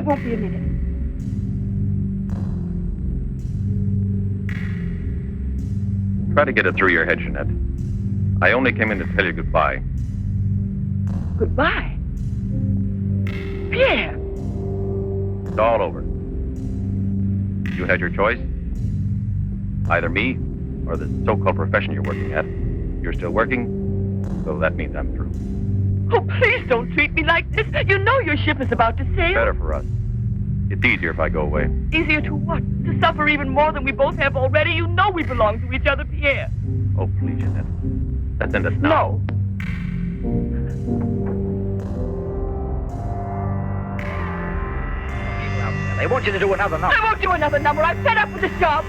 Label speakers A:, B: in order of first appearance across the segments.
A: won't be a minute.
B: Try to get it through your head, Jeanette. I only came in to tell you goodbye.
A: Goodbye? Pierre!
B: It's all over. You had your choice. Either me or the so-called profession you're working at. You're still working, so that means I'm through.
A: Oh, please don't treat me like this. You know your ship is about to sail.
B: Better for us. It's easier if I go away.
A: Easier to what? To suffer even more than we both have already? You know we belong to each other, Pierre.
B: Oh, please, Jeanette. Let's end this now.
A: No.
C: They want you to do another number.
A: I won't do another number. I'm fed up with this job.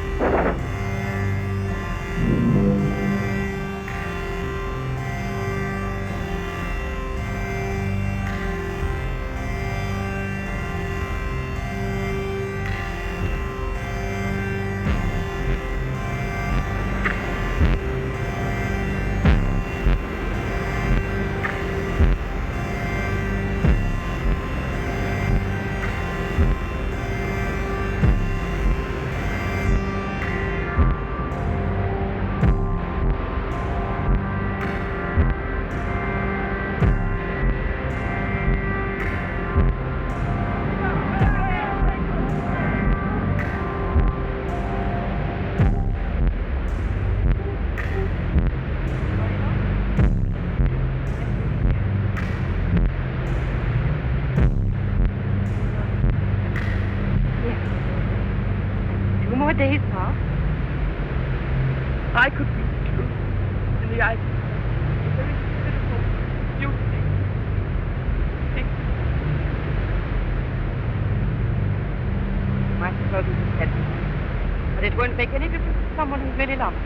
A: Days now, I could be the truth in the eyes of the very pitiful, beauty. I suppose you said it, but it won't make any difference to someone who really loves you.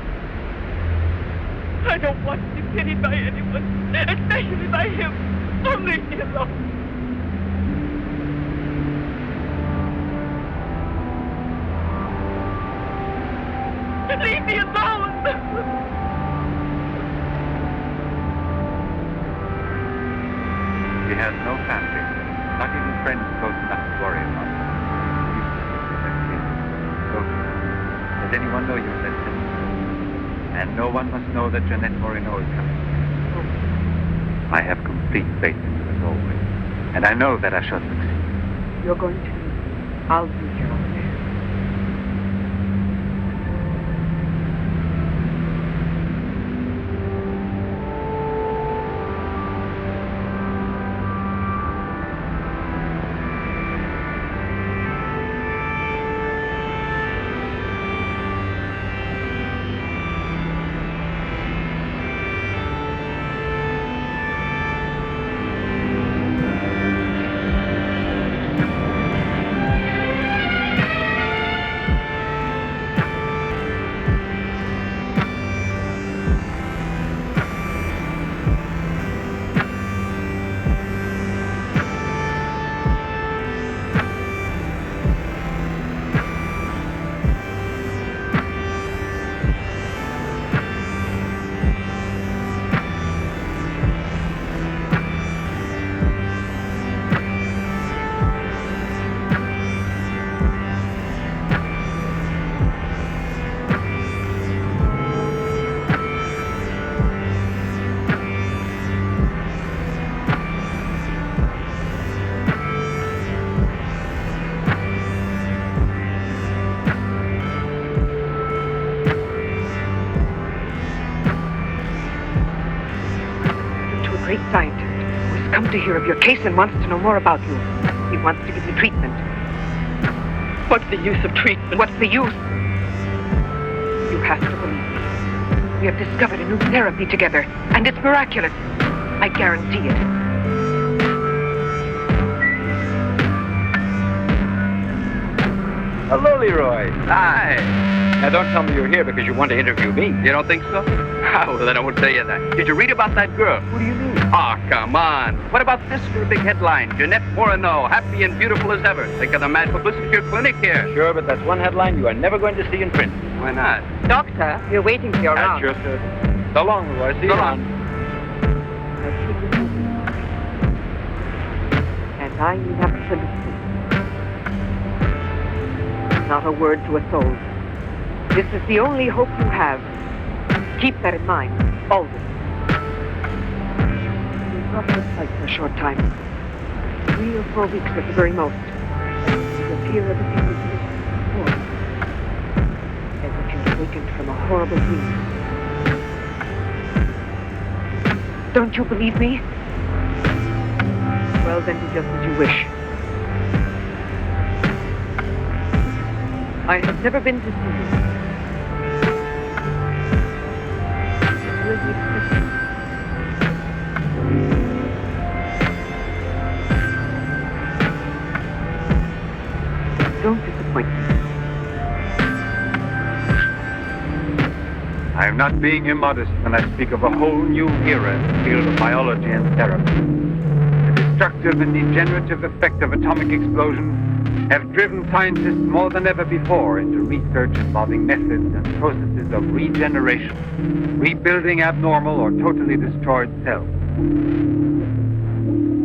A: I don't want to be pitied by anyone, especially by him. Oh, leave me alone. Leave me alone!
D: She has no family, not even friends close enough to worry about. So, does anyone know your sentence? And no one must know that Jeanette Moreno is coming. I have complete faith in you as always, and I know that I shall succeed.
A: You're going to. I'll be here over there. Scientist who has come to hear of your case and wants to know more about you. He wants to give you treatment. What's the use of treatment? What's the use? You have to believe me. We have discovered a new therapy together, and it's miraculous. I guarantee it.
D: Hello, Leroy. Hi. Now, don't tell me you're here because you want to interview me. You don't think so? Ah, well, then I won't tell you that. Did you read about that girl? Who do you mean? Oh, come on. What about this for a big headline? Jeanette Moreno, happy and beautiful as ever. Think of the mad publicity of your clinic here. Sure, but that's one headline you are never going to see in print. Why not?
A: Doctor, we're waiting for your round.
D: Sure, sir. So long, Leroy. See you around.
A: And I mean absolutely Not a word to a soul. This is the only hope you have. Keep that in mind, always. We'll drop the fight for a short time. 3 or 4 weeks at the very most. You'll hear everything we've lived before. As if you've awakened from a horrible dream. Don't you believe me? Well, then do just as you wish. I have never been to see you. Really expect you. Don't disappoint me.
E: I am not being immodest when I speak of a whole new era in the field of biology and therapy. The destructive and degenerative effect of atomic explosions have driven scientists more than ever before into research involving methods and processes of regeneration, rebuilding abnormal or totally destroyed cells.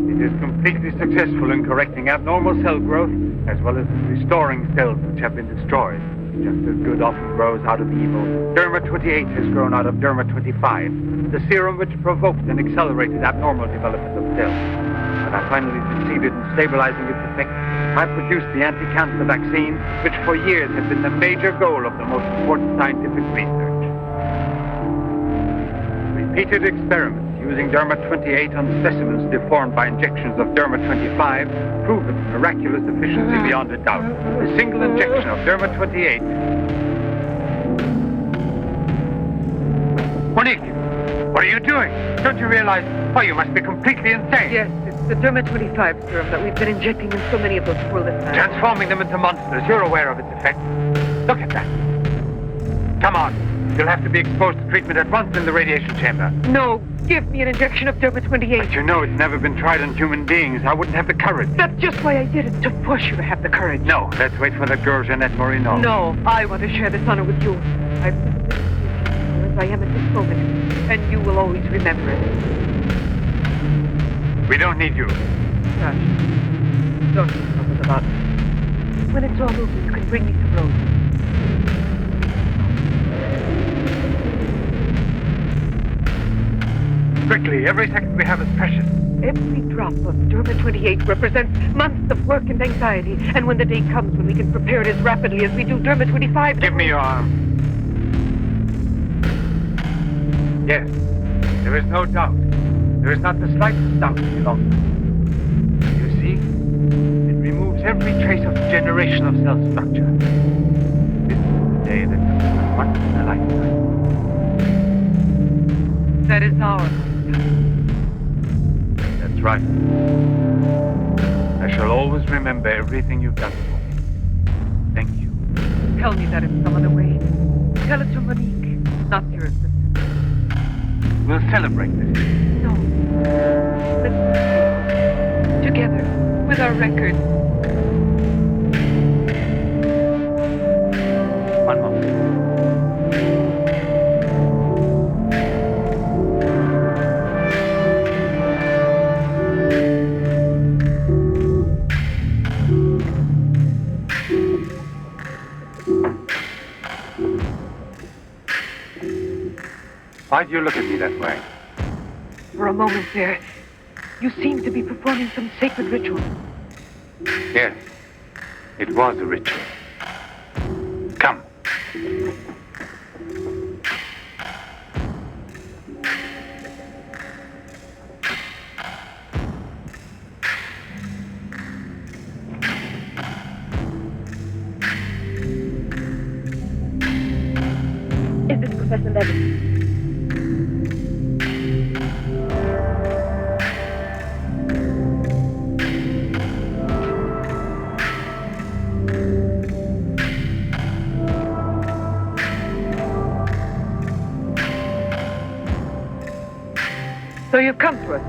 E: It is completely successful in correcting abnormal cell growth as well as in restoring cells which have been destroyed. Just as good often grows out of evil, Derma-28 has grown out of Derma-25, the serum which provoked and accelerated abnormal development of cells. When I finally succeeded in stabilizing its effect, I produced the anti-cancer vaccine, which for years had been the major goal of the most important scientific research. Repeated experiments using Derma-28 on specimens deformed by injections of Derma-25 prove its miraculous efficiency beyond a doubt. A single injection of Derma-28... Monique, what are you doing? Don't you realize... Oh, you must be completely insane.
A: Yes, it's the Derma-25 serum that we've been injecting in so many of those poor listeners.
E: Transforming them into monsters. You're aware of its effect. Look at that. Come on. You'll have to be exposed to treatment at once in the radiation chamber.
A: No, give me an injection of Derma-28.
E: But you know it's never been tried on human beings. I wouldn't have the courage.
A: That's just why I did it, to push you to have the courage.
E: No, let's wait for that girl, Jeanette Morino.
A: No, I want to share this honor with you. I've never been as I am at this moment, and you will always remember it.
E: We don't need you.
A: Gosh, don't be troubled about it. When it's all over, you can bring me some roses.
E: Quickly, every second we have is precious.
A: Every drop of Derma-28 represents months of work and anxiety. And when the day comes when we can prepare it as rapidly as we do Derma-25...
E: Give me your arm. Yes, there is no doubt. There is not the slightest doubt any longer. You see, it removes every trace of degeneration of cell structure. This is the day that comes once in a lifetime.
A: That is ours.
E: That's right. I shall always remember everything you've done for me. Thank you.
A: Tell me that in some other way. Tell it to Monique, not your assistant.
E: We'll celebrate this.
A: No. Let's celebrate. Together, with our record.
E: One moment. Why do you look at me that way?
A: For a moment there, you seemed to be performing some sacred ritual.
E: Yes, it was a ritual. Come.
F: Is this Professor Levin?
A: So you've come to us.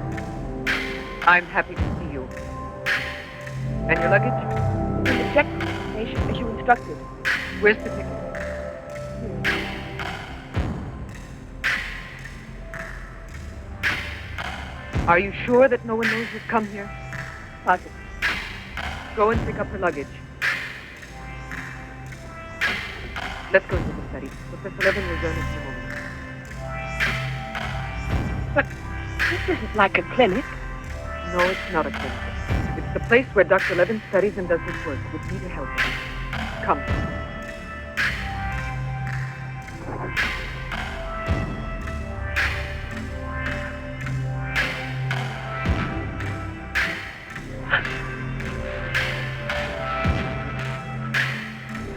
A: I'm happy to see you. And your luggage?
F: In the check confirmation as you instructed.
A: Where's the ticket? Are you sure that no one knows you've come here?
F: Positive.
A: Go and pick up her luggage. Let's go into the study. Professor Levin will join us in a moment.
F: But this isn't like a clinic.
A: No, it's not a clinic. It's the place where Dr. Levin studies and does his work with me to help him. Come.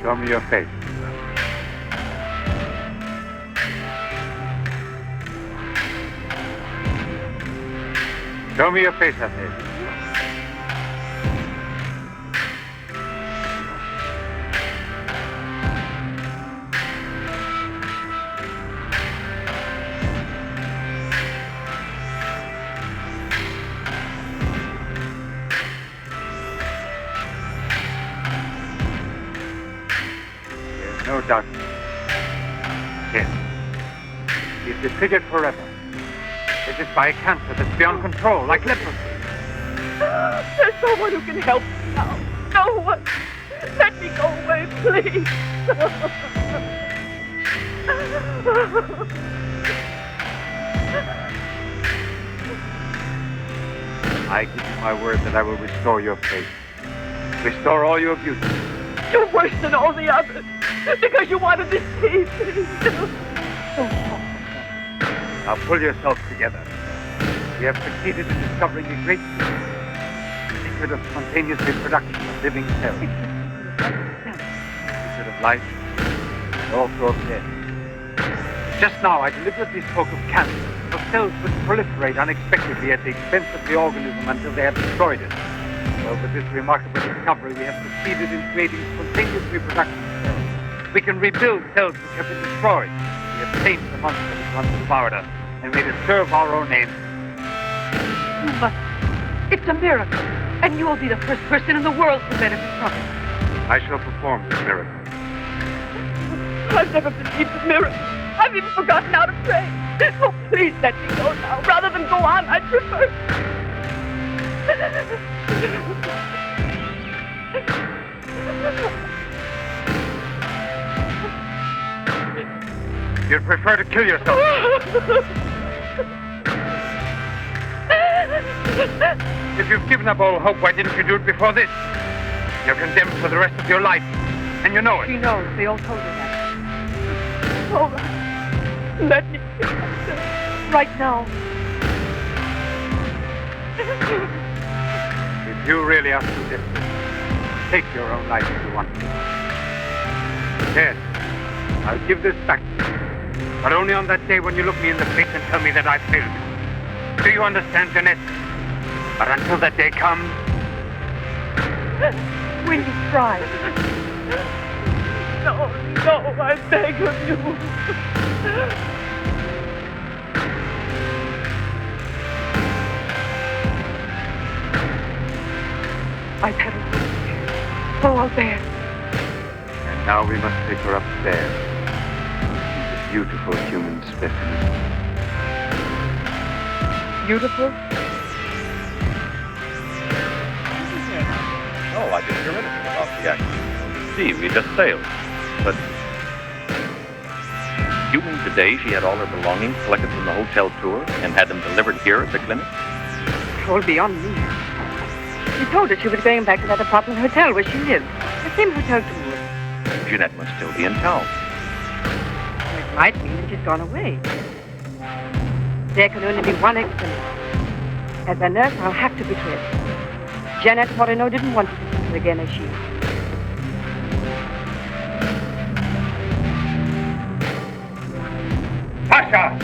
E: Show me your face. Show me your face, I said. There's no doubt. Yes. He's disfigured forever. It is by a cancer that's beyond control, like leprosy.
F: There's someone who can help me now. No one. Let me go away, please.
E: I give you my word that I will restore your faith. Restore all your beauty.
F: You're worse than all the others. Because you wanted this piece.
E: Now pull yourself together. We have succeeded in discovering a great secret of spontaneous reproduction of living cells. Secret of life, and also of death. Just now I deliberately spoke of cancer, of cells which proliferate unexpectedly at the expense of the organism until they have destroyed it. Well, with this remarkable discovery, we have succeeded in creating spontaneous reproduction cells. We can rebuild cells which have been destroyed. We have tamed the monster which once devoured us, and made it serve our own ends.
A: You must. It's a miracle. And you will be the first person in the world to benefit from it.
E: I shall perform this miracle.
F: I've never believed in miracles. I've even forgotten how to pray. Oh, please let me go now. Rather than go on, I'd prefer...
E: You'd prefer to kill yourself. If you've given up all hope, why didn't you do it before this? You're condemned for the rest of your life, and you know it.
A: She knows. They all told her that.
F: All right. Let me kill myself.
A: Right now.
E: If you really are so desperate, take your own life if you want to. Yes, I'll give this back to you. But only on that day when you look me in the face and tell me that I failed you. Do you understand, Jeanette? But until that day comes...
A: When you try.
F: No, I beg of you.
A: I've had her upstairs. Oh, I'll bear.
E: And now we must take her upstairs. She's a beautiful human specimen.
A: Beautiful?
B: Oh, I didn't hear anything about the accident. See, we just sailed. But you mean today she had all her belongings collected from the hotel tour and had them delivered here at the clinic?
A: All beyond me. She told her she was going back to that apartment hotel where she lived. The same hotel to me.
B: Jeanette must still be in town.
A: It might mean that she's gone away. There can only be one explanation. As a nurse, I'll have to betray her. Janet Moreno didn't want to see her again as she is.
E: Pasha!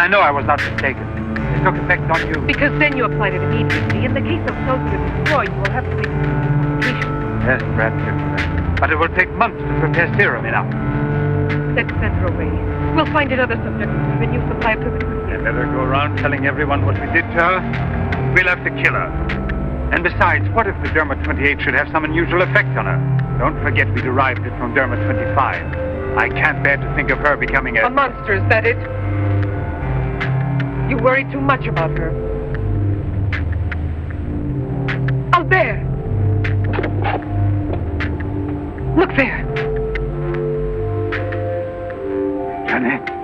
E: I know I was not mistaken. It took effect on you.
A: Because then you applied it immediately. In the case of Sultan and Destroy, you will have to make modifications.
E: Yes, perhaps you're correct. But it will take months to prepare serum enough.
A: Let's send her away. We'll find another subject with a new supply of liquid.
E: And let her go around telling everyone what we did to her. We'll have to kill her. And besides, what if the Derma 28 should have some unusual effect on her? Don't forget we derived it from Derma 25. I can't bear to think of her becoming
A: A monster, is that it? You worry too much about her. Albert! Look there!
E: Jeanette.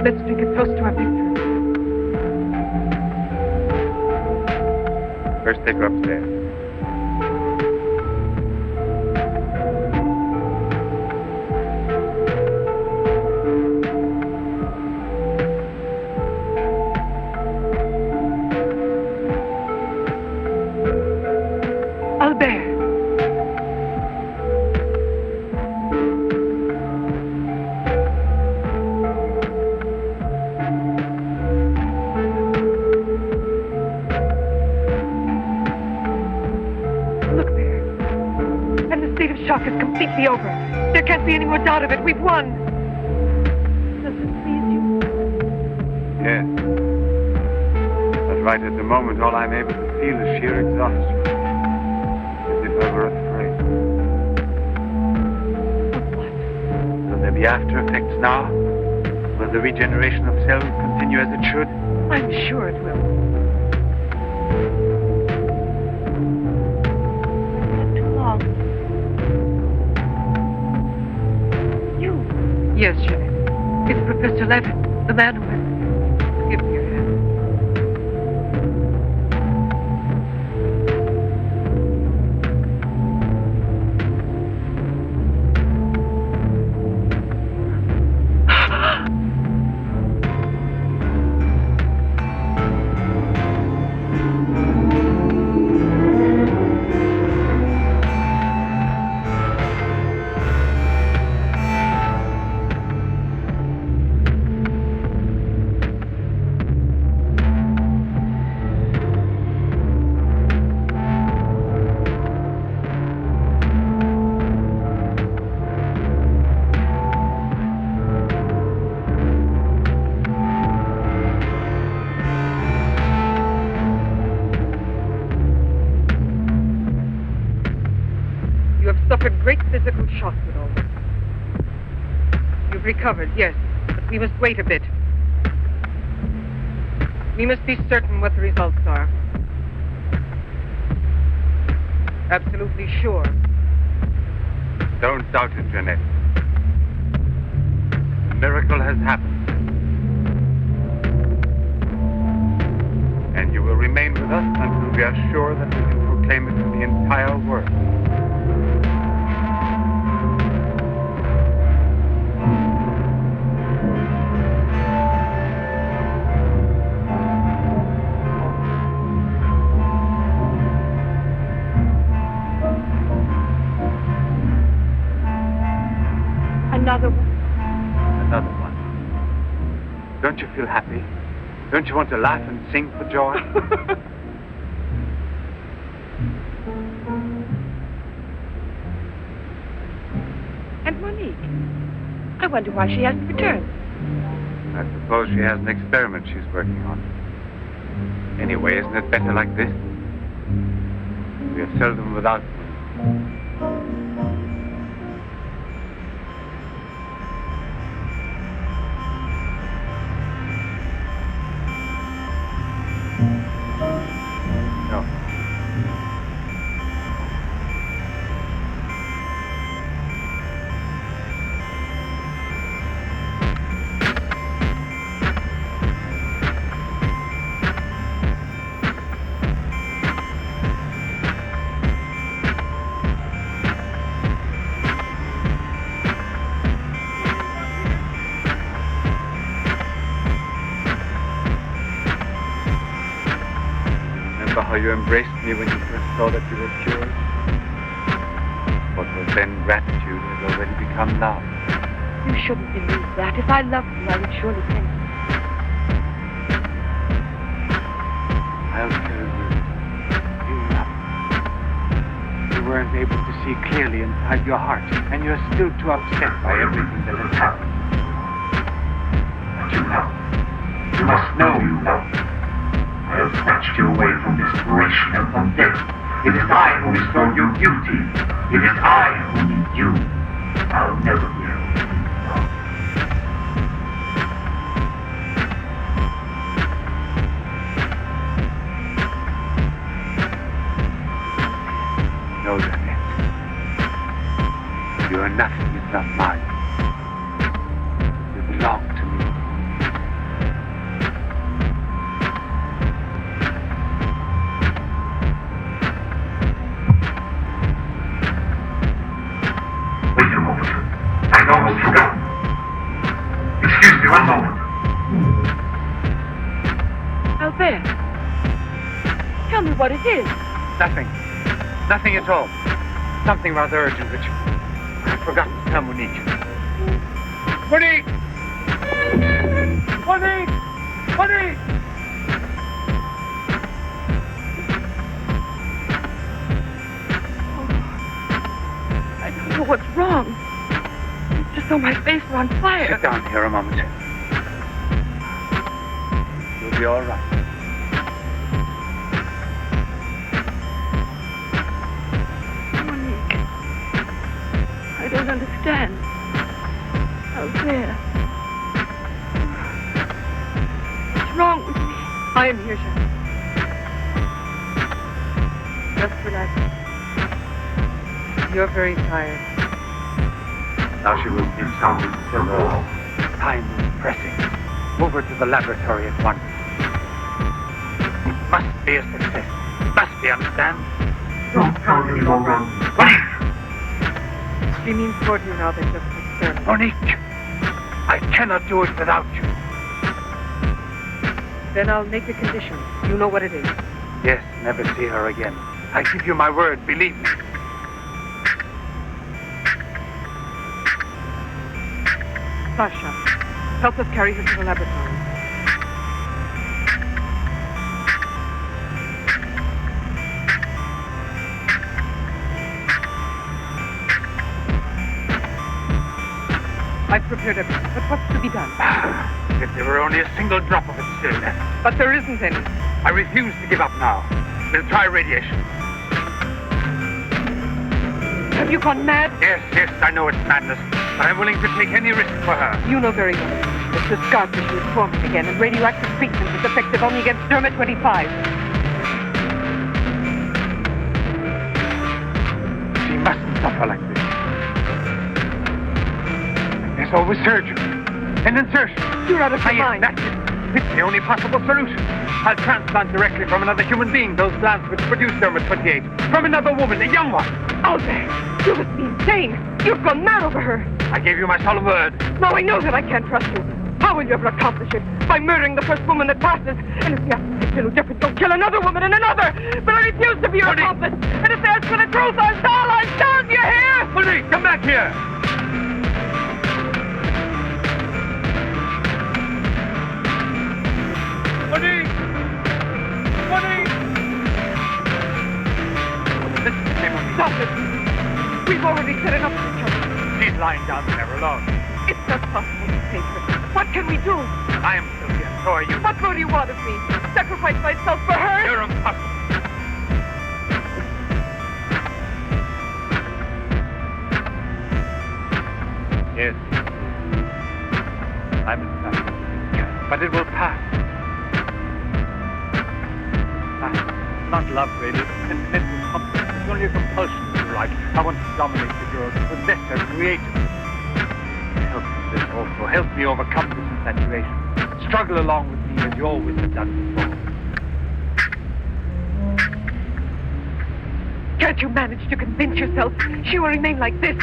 A: Let's drink a toast to our victory.
E: First, take her upstairs.
A: Albert! Shock is completely over. There can't be any more doubt of it. We've won. Does this please you?
E: Yes. But right at the moment, all I'm able to feel is sheer exhaustion. As if I were afraid.
A: Of what?
E: Will there be after effects now? Will the regeneration of cells continue as it should?
A: I'm sure it will. Too long. Yes, Jeanette. It's Professor Levin, the man who has... Give me your hand. You have suffered great physical shock with all this. You've recovered, yes, but we must wait a bit. We must be certain what the results are. Absolutely sure.
E: Don't doubt it, Jeanette. The miracle has happened. And you will remain with us until we are sure that we can proclaim it to the entire world.
A: Another one.
E: Another one. Don't you feel happy? Don't you want to laugh and sing for joy?
A: And Monique.
F: I wonder why she hasn't returned.
E: I suppose she has an experiment she's working on. Anyway, isn't it better like this? We are seldom without one. No. Remember how you embraced me when you first saw that you were cured? What was then gratitude has already become love.
F: You shouldn't believe that. If I loved you, I would surely tell you.
E: I'll tell you. You love me. You weren't able to see clearly inside your heart, and you're still too upset by everything that has happened. But you love me. You must know you love me. I have snatched you away from desperation and from death. It is I who restored your beauty. It is I who need you. I'll never be able. Know that, Ed. You are nothing if not mine. You belong to me.
G: Wait a moment. I'd almost forgotten. Excuse me 1 moment.
F: Albert, tell me what it is.
E: Nothing. Nothing at all. Something rather urgent, which I've forgotten to tell Monique. Monique! Monique! Monique!
F: I don't know what's wrong. It's just though my face were on fire.
E: Sit down here a moment. You'll be all right.
F: Monique, I don't understand. Albert. What's wrong with me?
A: I am here, Jean. Just relax. You're very tired.
E: Now she will be sounded still. Time is pressing. Move her to the laboratory at once. It must be a success. Must be, understand?
G: Don't count any more on me. Monique!
A: She means toward you now. They're just experiments.
E: Monique! I cannot do it without you.
A: Then I'll make a condition. You know what it is.
E: Yes, never see her again. I give you my word, believe me.
A: Sasha, help us carry her to the laboratory. I've prepared everything, but what's to be done?
E: If there were only a single drop of it still left.
A: But there isn't any.
E: I refuse to give up now. We'll try radiation.
A: Have you gone mad?
E: Yes, I know it's madness, but I'm willing to take any risk for her.
A: You know very well that the scar tissue is forming again, and radioactive treatment is effective only against Derma 25.
E: She mustn't suffer like this. There's always surgery. An insertion.
A: You're out of your mind.
E: That's it. It's the only possible solution. I'll transplant directly from another human being those glands which produce Derma 28. From another woman, a young one.
A: Albert, you must be insane. You've gone mad over her.
E: I gave you my solemn word.
A: Now I know that I can't trust you. How will you ever accomplish it? By murdering the first woman that passes. And if you have to make no difference, don't kill another woman and another. But I refuse to be your accomplice. And if they ask for the truth, I'll tell. Do you hear?
E: Monique, come back here. Monique! Monique! Listen to me, Monique.
A: Stop it. We've already said enough to each other.
E: She's lying down there alone.
A: It's the not possible to save her. What can we do?
E: I am Sylvia, so are you.
A: What more do you want of me? Sacrifice myself for her?
E: You're impossible. Yes. I'm in love. But it will pass. Not love, really. It's sentimental comfort. It's only a compulsion, if you like. I want to dominate the girl, possess her, create her. Help me this also. Help me overcome this infatuation. Struggle along with me as you always have done before.
A: Can't you manage to convince yourself she will remain like this?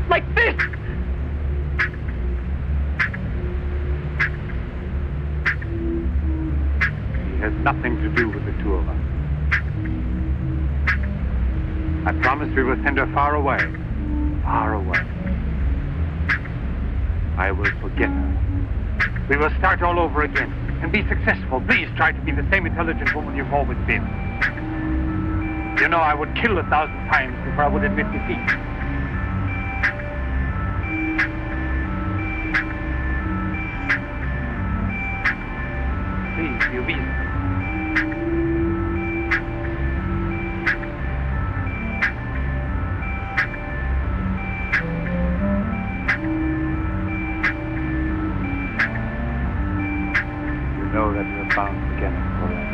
A: Like this?
E: He has nothing to do with the two of us. I promise we will send her far away. Far away. I will forget her. We will start all over again and be successful. Please try to be the same intelligent woman you've always been. You know, I would kill 1,000 times before I would admit defeat. Please, be reasonable. You know that we're bound together forever.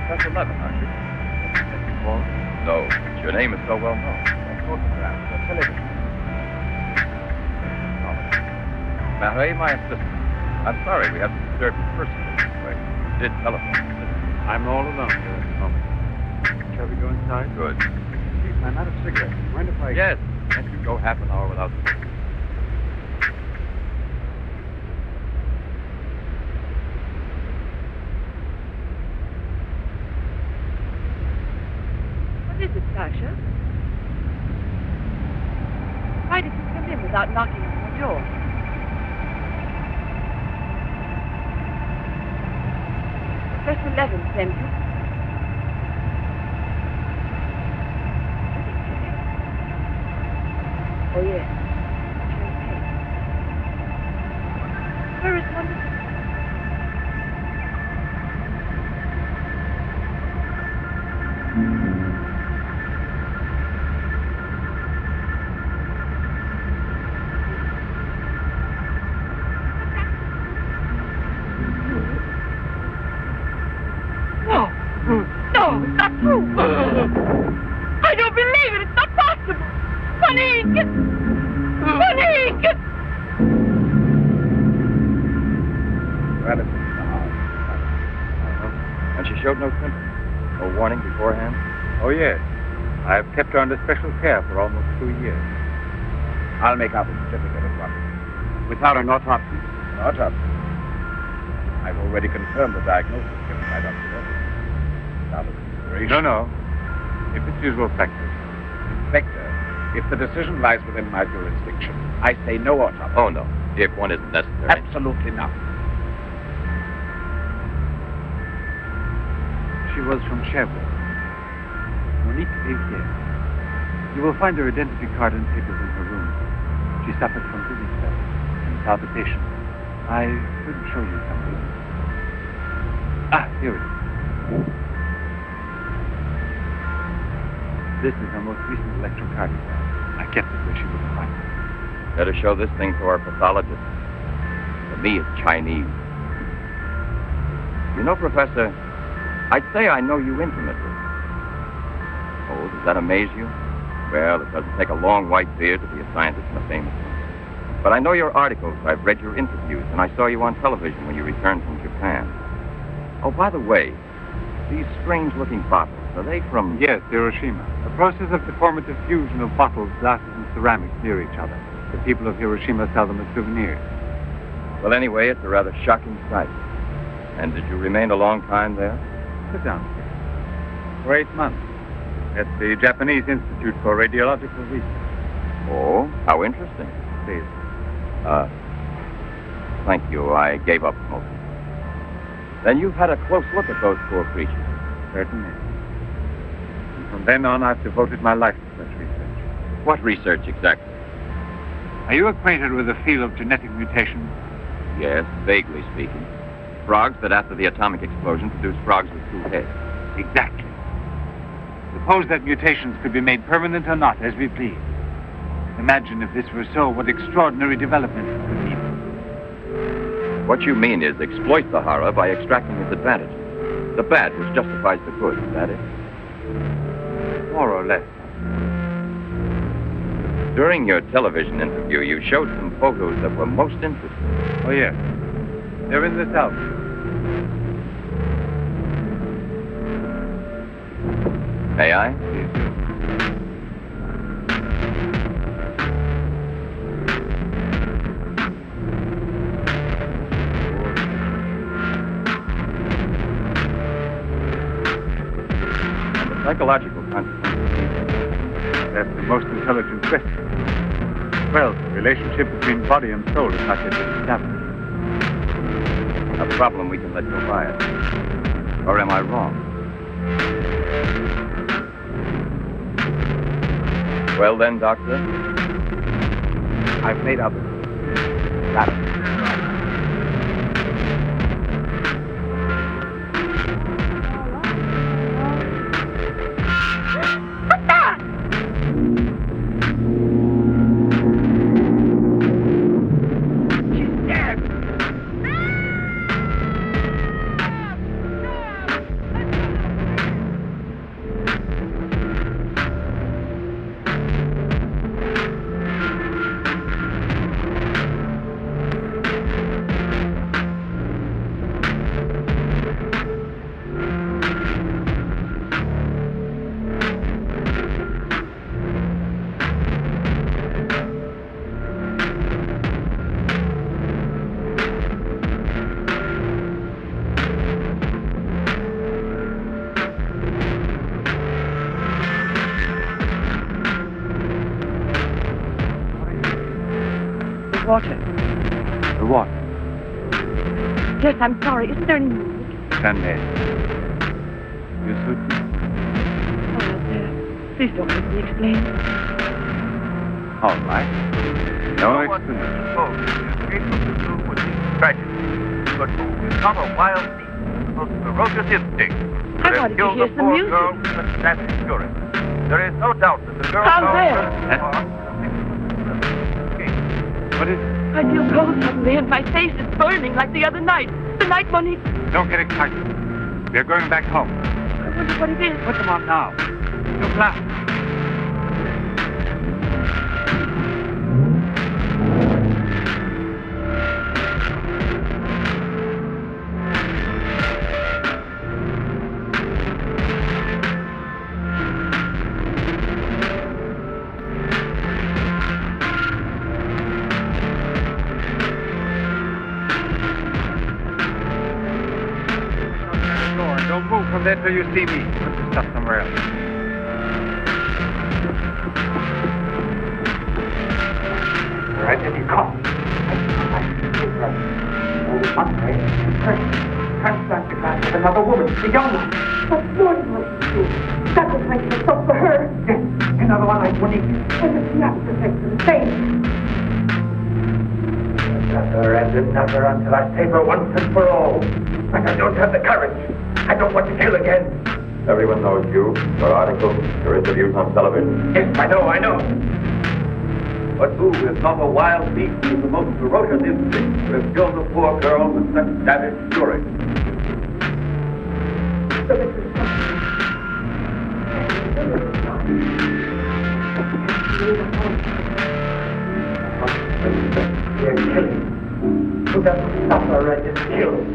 B: That's 11, aren't you? No, but your name is so well known. Photographs, television. Marie, my assistant. I'm sorry we have to disturb you personally this way. You did telephone.
E: I'm all alone here at the moment. Shall we go inside?
B: Good.
E: Chief, I'm out of cigarettes. Mind if I...
B: Yes. Can't you go half an hour without smoking?
F: What is it, Sasha? Why did you come in without knocking on the door? Professor Levin sent you. Oh, yes. Where is Wonderful?
A: No, it's not true. I don't believe it. It's not possible. Monique! Monique!
B: Well, it's in the house. And she showed no symptoms? No warning beforehand?
E: Oh, yes. I've kept her under special care for almost 2 years.
D: I'll make out a certificate of what?
E: Without an autopsy.
D: An autopsy. I've already confirmed the diagnosis given by Dr. Levin. Without a consideration.
E: No. If it's usual practice.
D: Inspector, if the decision lies within my jurisdiction, I say no autopsy.
B: Oh, no. If one isn't necessary.
D: Absolutely not.
E: She was from Cherbourg. Monique Rivière. You will find her identity card and papers in her room. She suffered from dizzy spells and palpitation. I could show you something. Ah, here it is. This is her most recent electrocardiogram. I kept it where she wouldn't find it.
B: Better show this thing to our pathologist. For me, it's Chinese. You know, Professor, I'd say I know you intimately. Oh, does that amaze you? Well, it doesn't take a long white beard to be a scientist and a famous one. But I know your articles, I've read your interviews, and I saw you on television when you returned from Japan. Oh, by the way, these strange-looking bottles, are they from...
E: Yes, Hiroshima. A process of deformative fusion of bottles, glasses, and ceramics near each other. The people of Hiroshima sell them as souvenirs.
B: Well, anyway, it's a rather shocking sight. And did you remain a long time there?
E: Sit down. For 8 months. At the Japanese Institute for Radiological Research.
B: Oh, how interesting.
E: Please.
B: Thank you. I gave up smoking. Then you've had a close look at those poor creatures.
E: Certainly. And from then on, I've devoted my life to such research.
B: What research exactly?
E: Are you acquainted with the field of genetic mutation?
B: Yes, vaguely speaking. Frogs that after the atomic explosion produce frogs with 2 heads.
E: Exactly. Suppose that mutations could be made permanent or not, as we please. Imagine if this were so, what extraordinary developments it could lead.
B: What you mean is exploit the horror by extracting its advantages. The bad which justifies the good, is that it?
E: More or less.
B: During your television interview, you showed some photos that were most interesting.
E: Oh, yes. They're in this album.
B: May I? And the psychological consequences.
E: That's the most intelligent question. Well, the relationship between body and soul is not yet been established.
B: A problem we can let go by it. Or am I wrong? Well then, Doctor?
E: I've made up. That's
F: Water.
E: the water.
F: Yes, I'm sorry. Isn't there any moog?
E: Sunday. You suit me.
F: Oh, there. Please don't make me explain.
E: All right. No explanation.
C: But it's not a wild beast, a ferocious instinct.
F: I wanted to hear some music.
C: There is no doubt that the girl...
F: From where?
E: What is it?
F: I feel cold suddenly, and my face is burning like the other night. The night Monique...
E: Don't get excited. We're going back home.
F: I wonder what it is.
E: Put them on now. Look left. Don't move from there till you see me. Put the stuff somewhere else. Right in your car. Transplant the glass with another woman, the young one.
F: What more do you want to do? Sacrifice yourself for her.
E: Yes, another one like Monique.
F: And it's not the same.
E: Another and another until I save her once and for all. But I don't have the courage. I don't want to kill again.
B: Everyone knows you, your articles, your interviews on television.
E: Yes, I know. But who is not a wild beast with the most ferocious instinct to have killed a poor girl with such savage fury? They're killing. Who doesn't suffer and is killed?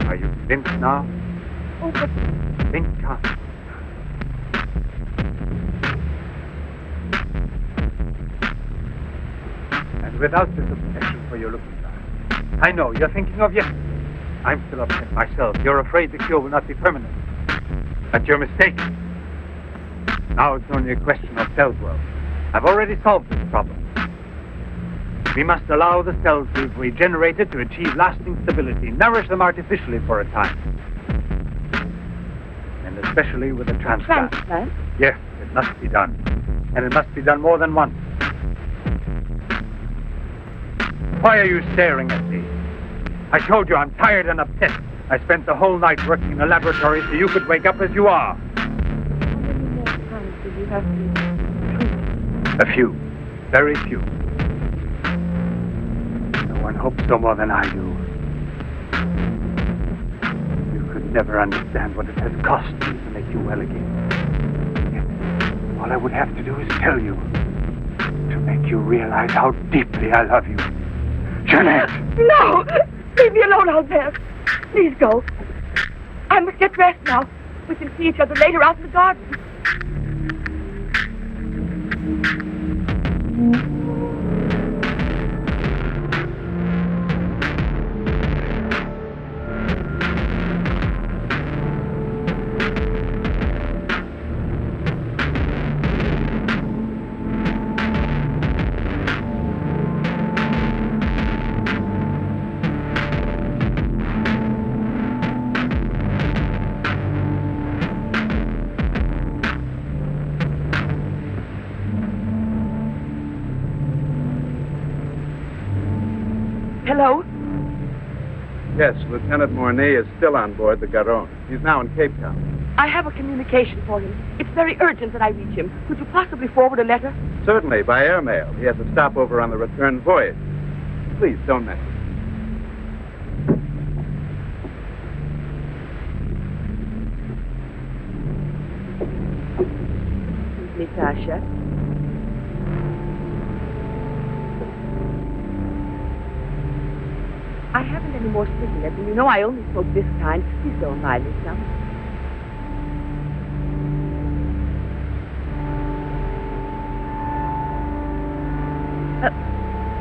E: Are you convinced now?
F: Oh, but
E: Think calm. And without this obsession for your looking glass. I know, you're thinking of yesterday. I'm still upset myself. You're afraid the cure will not be permanent. But you're mistaken. Now it's only a question of cell growth. I've already solved this problem. We must allow the cells we've regenerated to achieve lasting stability, nourish them artificially for a time. And especially with a transplant.
F: transplant?
E: Yes, it must be done. And it must be done more than once. Why are you staring at me? I told you I'm tired and upset. I spent the whole night working in a laboratory so you could wake up as you are.
F: How many more times will you have to treat?
E: A few. Very few. No one hopes no more than I do. You could never understand what it has cost me to make you well again. Yet, all I would have to do is tell you. To make you realize how deeply I love you. Jeanette!
F: No! Leave me alone out there. Please go. I must get dressed now. We can see each other later out in the garden. Hello?
H: Yes, Lieutenant Mornay is still on board the Garonne. He's now in Cape Town.
F: I have a communication for him. It's very urgent that I reach him. Could you possibly forward a letter?
H: Certainly, by airmail. He has a stopover on the return voyage. Please, don't mention
F: Excuse me, Tasha. I haven't any more cigarettes, and you know I only smoke this kind. Please don't mind me some.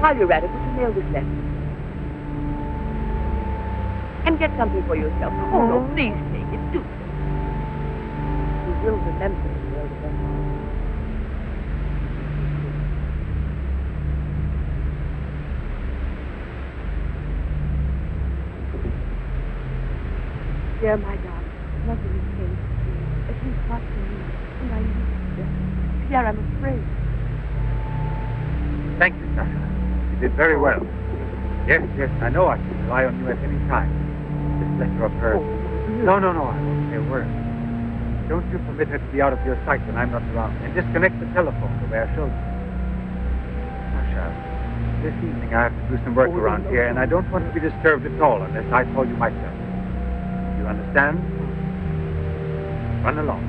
F: While you're at it, would you mail this letter? And get something for yourself. Oh, no, please take it. Do. You will remember it, will you? Dear, my darling, nothing has changed for you. At least not for me. And I need you. Pierre, I'm afraid.
E: Thank you, Sasha. You did very well. Yes, I know I can rely on you at any time. This letter of hers. No, I won't say a word. Don't you permit her to be out of your sight when I'm not around. And disconnect the telephone the way I showed you. Sasha, this evening I have to do some work around here, and I don't want to be disturbed at all unless I call you myself. You understand? Run along.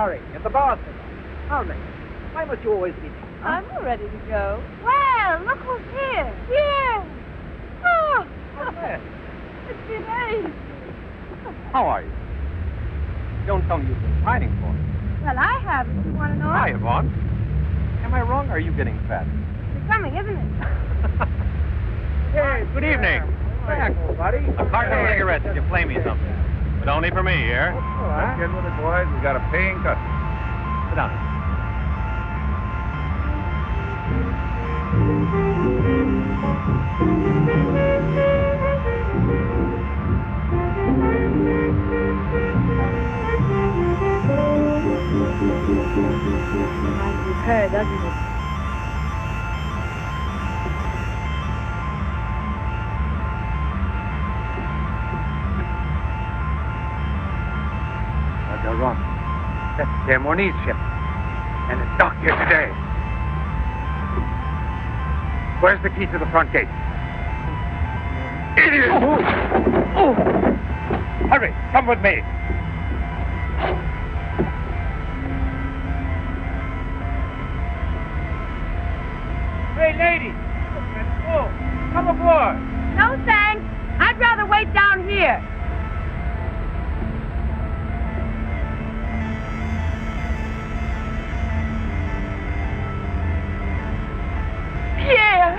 C: hurry. Get the bar set up. Hurry. Why must you always be late?
F: I'm all ready to go. Well, look who's here. Here. Oh, it's been ages.
B: How are you? Don't tell me you've been pining for me.
F: Well, I haven't. You want to know?
B: Hi, Yvonne. Am I wrong, or are you getting fat?
F: It's becoming, isn't it?
B: Hey, good evening.
C: Back, old buddy.
B: A carton of cigarettes if you play me something. But only for me, here.
H: All right. Get with it, boys. We got a paying customer.
B: Sit down.
F: Reminds me of her, doesn't it?
E: They're wrong. That's their Mornay's ship. And it's docked here today. Where's the key to the front gate? Idiot! Oh. Hurry, come with me.
C: Hey, lady. Oh, come aboard.
F: No, thanks. I'd rather wait down here. Pierre!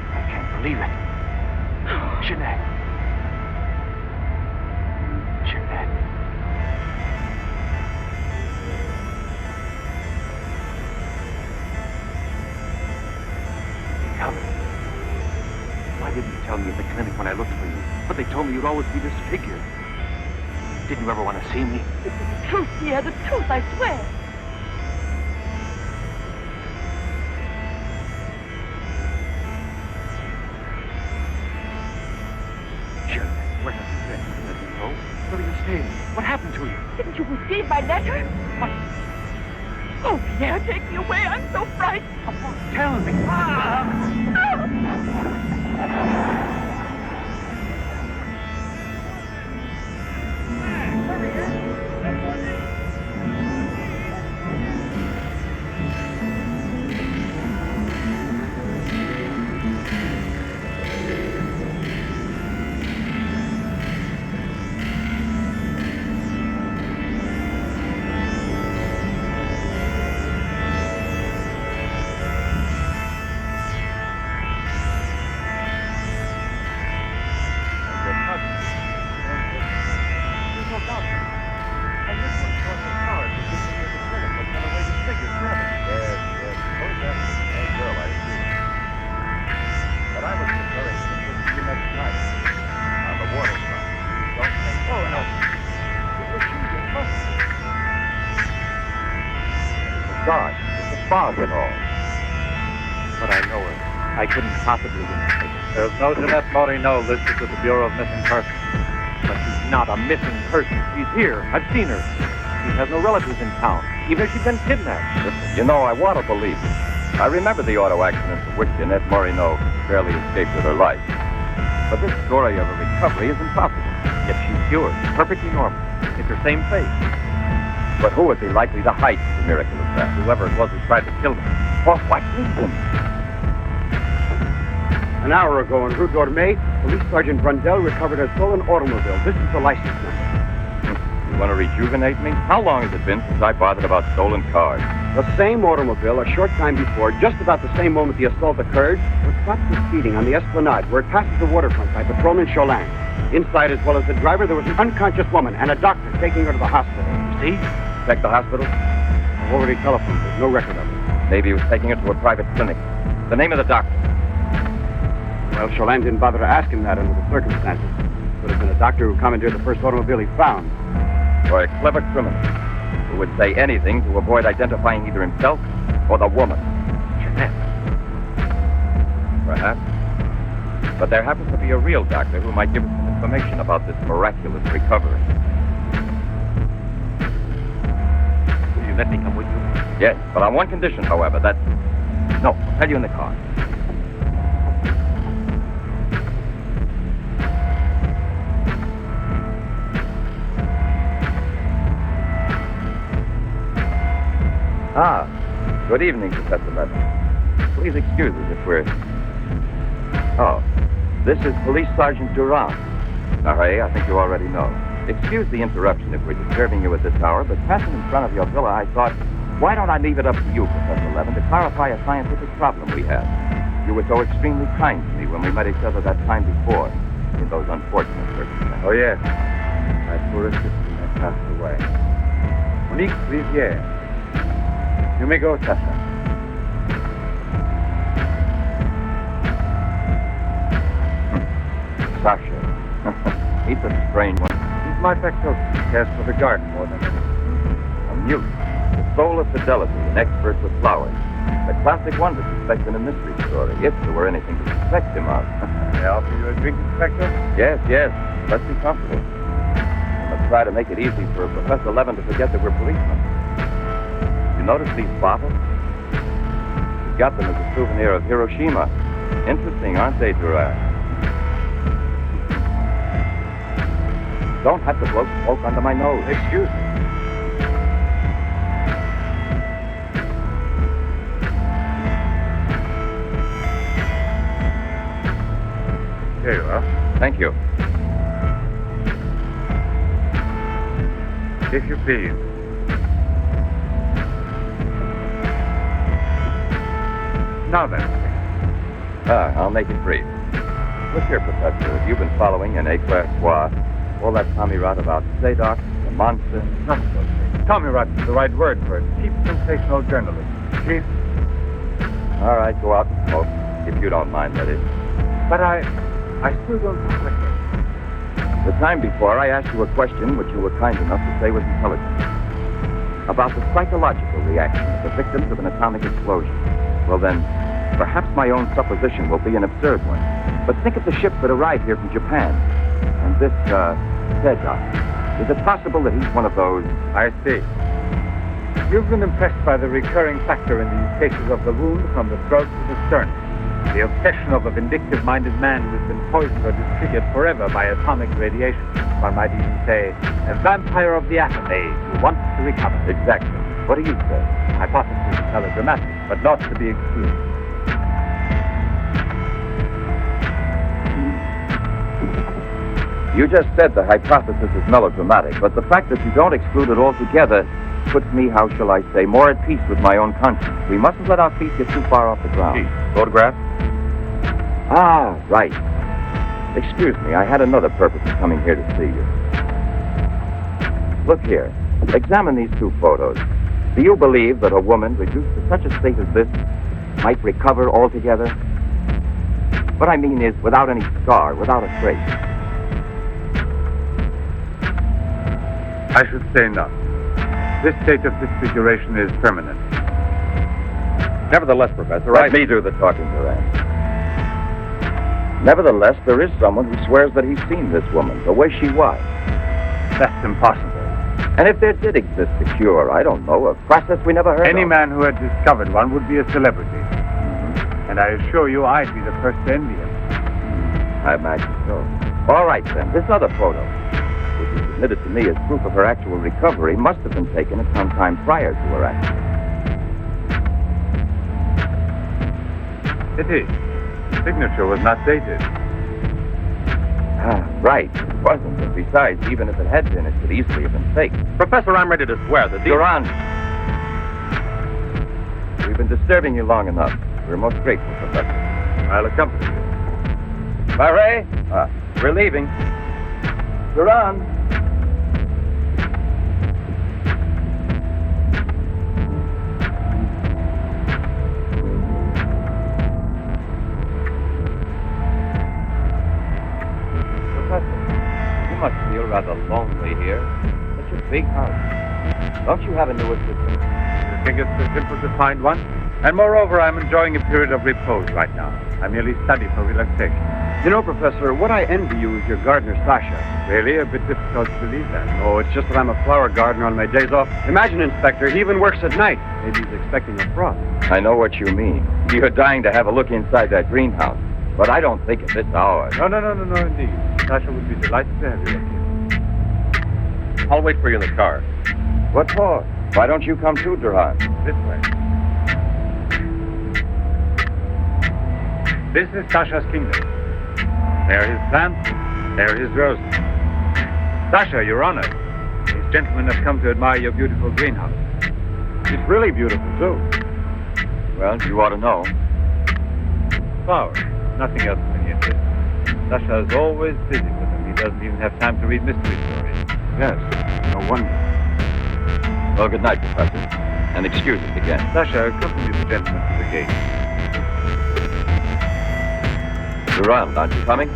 C: I can't believe it. Jeanette. Jeanette. Come. Why didn't you tell me at the clinic when I looked for you? But they told me you'd always be disfigured. Didn't you ever want to see me?
F: This is the truth, Pierre, the truth, I swear.
C: Jeanette, where have you been? Let me know. Where are you staying? What happened to you?
F: Didn't you receive my letter?
C: What?
F: Oh, Pierre, take me away. I'm so frightened.
C: Tell me.
B: God, it's a fog and all. But I know her. I couldn't possibly get her.
E: There's no Jeanette Morino listed with the Bureau of Missing Persons.
B: But she's not a missing person. She's here. I've seen her. She has no relatives in town, even if she's been kidnapped.
I: You know, I want to believe it. I remember the auto accident from which Jeanette Morino barely escaped with her life. But this story of a recovery is impossible.
B: Yet she's cured, perfectly normal. It's her same face.
I: But who would be likely to hide the miracle of that?
B: Whoever it was who tried to kill me.
I: For what reason?
J: An hour ago in Rue d'Orme, Police Sergeant Brundell recovered a stolen automobile. This is the license number.
I: You want to rejuvenate me? How long has it been since I bothered about stolen cars?
J: The same automobile, a short time before, just about the same moment the assault occurred, was stopped for speeding on the Esplanade, where it passes the waterfront by Patrolman Cholin. Inside, as well as the driver, there was an unconscious woman and a doctor taking her to the hospital.
B: See?
I: Check the hospital?
J: I've already telephoned. There's no record of it.
I: Maybe he was taking her to a private clinic. The name of the doctor?
J: Well, Cholin didn't bother to ask him that under the circumstances. Could have been a doctor who commandeered the first automobile he found.
I: Or a clever criminal who would say anything to avoid identifying either himself or the woman.
B: Jeanette.
I: Perhaps. But there happens to be a real doctor who might give us some information about this miraculous recovery.
B: Will you let me come with you?
I: Yes, but on one condition, however, that... No, I'll tell you in the car. Good evening, Professor Levin. Please excuse us if we're... Oh, this is Police Sergeant Durand. Marais, I think you already know. Excuse the interruption if we're disturbing you at this hour, but passing in front of your villa, I thought, why don't I leave it up to you, Professor Levin, to clarify a scientific problem we had? You were so extremely kind to me when we met each other that time before, in those unfortunate circumstances.
E: Oh, yes. My poor assistant has passed away. Monique Riviere. You may go, Sasha.
I: Sasha. He's a strange one.
E: He's my factotum. He cares for the garden more than anything.
I: A mute. The soul of fidelity, an expert with flowers. The classic one to suspect in a mystery story, if there were anything to suspect him of.
E: May I offer you a drink, Inspector?
I: Yes, yes. Let's be comfortable. And let's try to make it easy for Professor Levin to forget that we're policemen. You notice these bottles? We got them as a souvenir of Hiroshima. Interesting, aren't they, Durand? Don't have to blow smoke under my nose.
E: Excuse me. Here you are.
I: Thank you.
E: If you please. Now then.
I: I'll make it brief. Look here, Professor. Have you been following in Éclair Soir all that Tommy rot about Sadok, the monster?
E: Not so. Tommy rot is the right word for it. Cheap, sensational journalism. Chief?
I: All right, go out and smoke, if you don't mind, that is.
E: But I still don't quite get.
I: The time before, I asked you a question which you were kind enough to say was intelligent. About the psychological reaction of the victims of an atomic explosion. Well then, perhaps my own supposition will be an absurd one. But think of the ship that arrived here from Japan. And this, Sedok. Is it possible that he's one of those...
E: I see. You've been impressed by the recurring factor in these cases of the wound from the throat to the sternum. The obsession of a vindictive-minded man who has been poisoned or disfigured forever by atomic radiation. One might even say, a vampire of the atom age who wants to recover.
I: Exactly. What do you say?
E: Hypothesis is melodramatic, but not to be excluded.
I: You just said the hypothesis is melodramatic, but the fact that you don't exclude it altogether puts me, how shall I say, more at peace with my own conscience. We mustn't let our feet get too far off the ground.
B: Photograph?
I: Ah, right. Excuse me, I had another purpose in coming here to see you. Look here. Examine these two photos. Do you believe that a woman reduced to such a state as this might recover altogether? What I mean is, without any scar, without a trace.
E: I should say not. This state of disfiguration is permanent.
I: Nevertheless, Professor, let me do the talking, Durand. Nevertheless, there is someone who swears that he's seen this woman, the way she was.
E: That's impossible.
I: And if there did exist a cure, I don't know, a process we never heard of.
E: Any man who had discovered one would be a celebrity. Mm-hmm. And I assure you I'd be the first to envy him.
I: I imagine so. All right, then. This other photo, which is submitted to me as proof of her actual recovery, must have been taken at some time prior to her accident.
E: It is. The signature was not dated.
I: Ah, right. It wasn't. And besides, even if it had been, it could easily have been faked.
B: Professor, I'm ready to swear that
I: Durand! We've been disturbing you long enough. We're most grateful, Professor.
E: I'll accompany you.
I: Marais! We're leaving. Durand! Must feel rather lonely here. Such a big house. Don't you have a new assistant?
E: You think it's so simple to find one? And moreover, I'm enjoying a period of repose right now. I merely study for relaxation.
J: You know, Professor, what I envy you is your gardener, Sasha.
E: Really? A bit difficult to believe that.
J: Oh, it's just that I'm a flower gardener on my days off. Imagine, Inspector, he even works at night. Maybe he's expecting a frost.
I: I know what you mean. You're dying to have a look inside that greenhouse. But I don't think at this hour.
E: No, indeed. Sasha would be delighted to have you here.
B: I'll wait for you in the car.
I: What for? Why don't you come too, Durand?
E: This way. This is Sasha's kingdom. There are his plants, there are his roses. Sasha, Your Honor, these gentlemen have come to admire your beautiful greenhouse.
J: It's really beautiful, too.
I: Well, you ought to know.
E: Flowers, nothing else of any interest. Sasha is always busy with them. He doesn't even have time to read mystery stories.
J: Yes, no wonder.
I: Well, good night, Professor. And excuse us again.
E: Sasha, accompany the gentleman to the gate.
I: Durand, aren't you coming?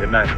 E: Good night.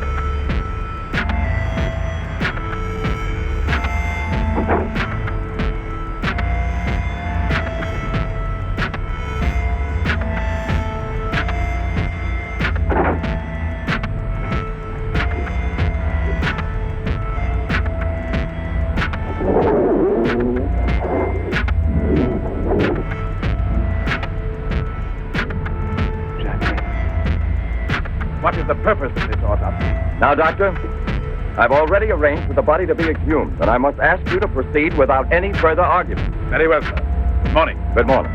J: What is the purpose of this autopsy?
I: Now, Doctor, I've already arranged for the body to be exhumed, and I must ask you to proceed without any further argument.
E: Very well, sir. Good morning.
I: Good morning.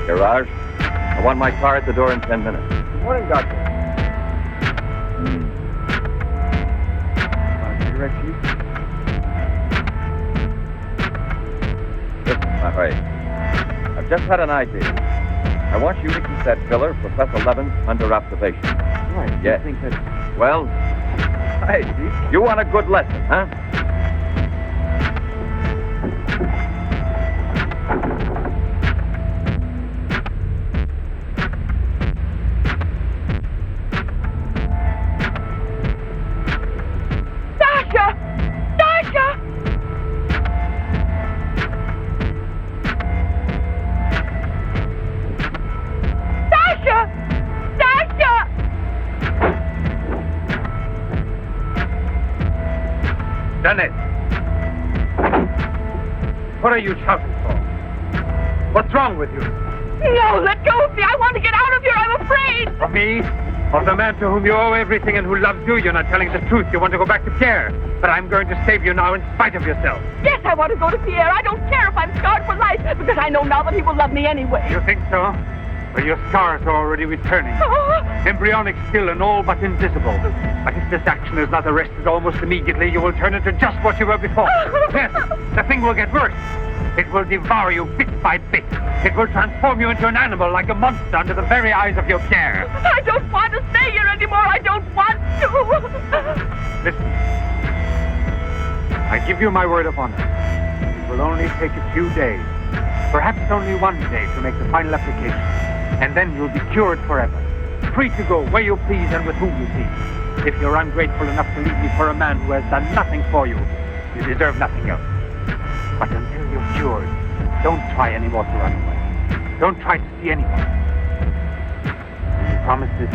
I: Garage, I want my car at the door in 10 minutes.
J: Good morning, Doctor. Want a cigarette, Chief?
I: Listen, Marie, I've just had an idea. I want you to keep that filler, Professor Levin, under observation.
J: Right.
I: Yes.
J: I think that...
I: Well, hey, you want a good lesson, huh?
F: Sasha! Sasha! Sasha! Sasha!
E: Janet! What are you shouting for? What's wrong with you?
F: No, let go of me. I want to get out of here. I'm afraid.
E: Of me? Of the man to whom you owe everything and who loves you? You're not telling the truth. You want to go back to Pierre. But I'm going to save you now in spite of yourself.
F: Yes, I want to go to Pierre. I don't care if I'm scarred for life, because I know now that he will love me anyway.
E: You think so? Well, your scars are already returning. Embryonic still and all but invisible. But if this action is not arrested almost immediately, you will turn into just what you were before. Yes, the thing will get worse. It will devour you bit by bit. It will transform you into an animal, like a monster, under the very eyes of your Pierre.
F: I don't want to stay here anymore. I don't want to.
E: Listen. I give you my word of honor. It will only take a few days, perhaps only one day, to make the final application. And then you'll be cured forever. Free to go where you please and with whom you please. If you're ungrateful enough to leave me for a man who has done nothing for you, you deserve nothing else. But until you're cured, don't try anymore to run away. Don't try to see anyone. Will you promise this?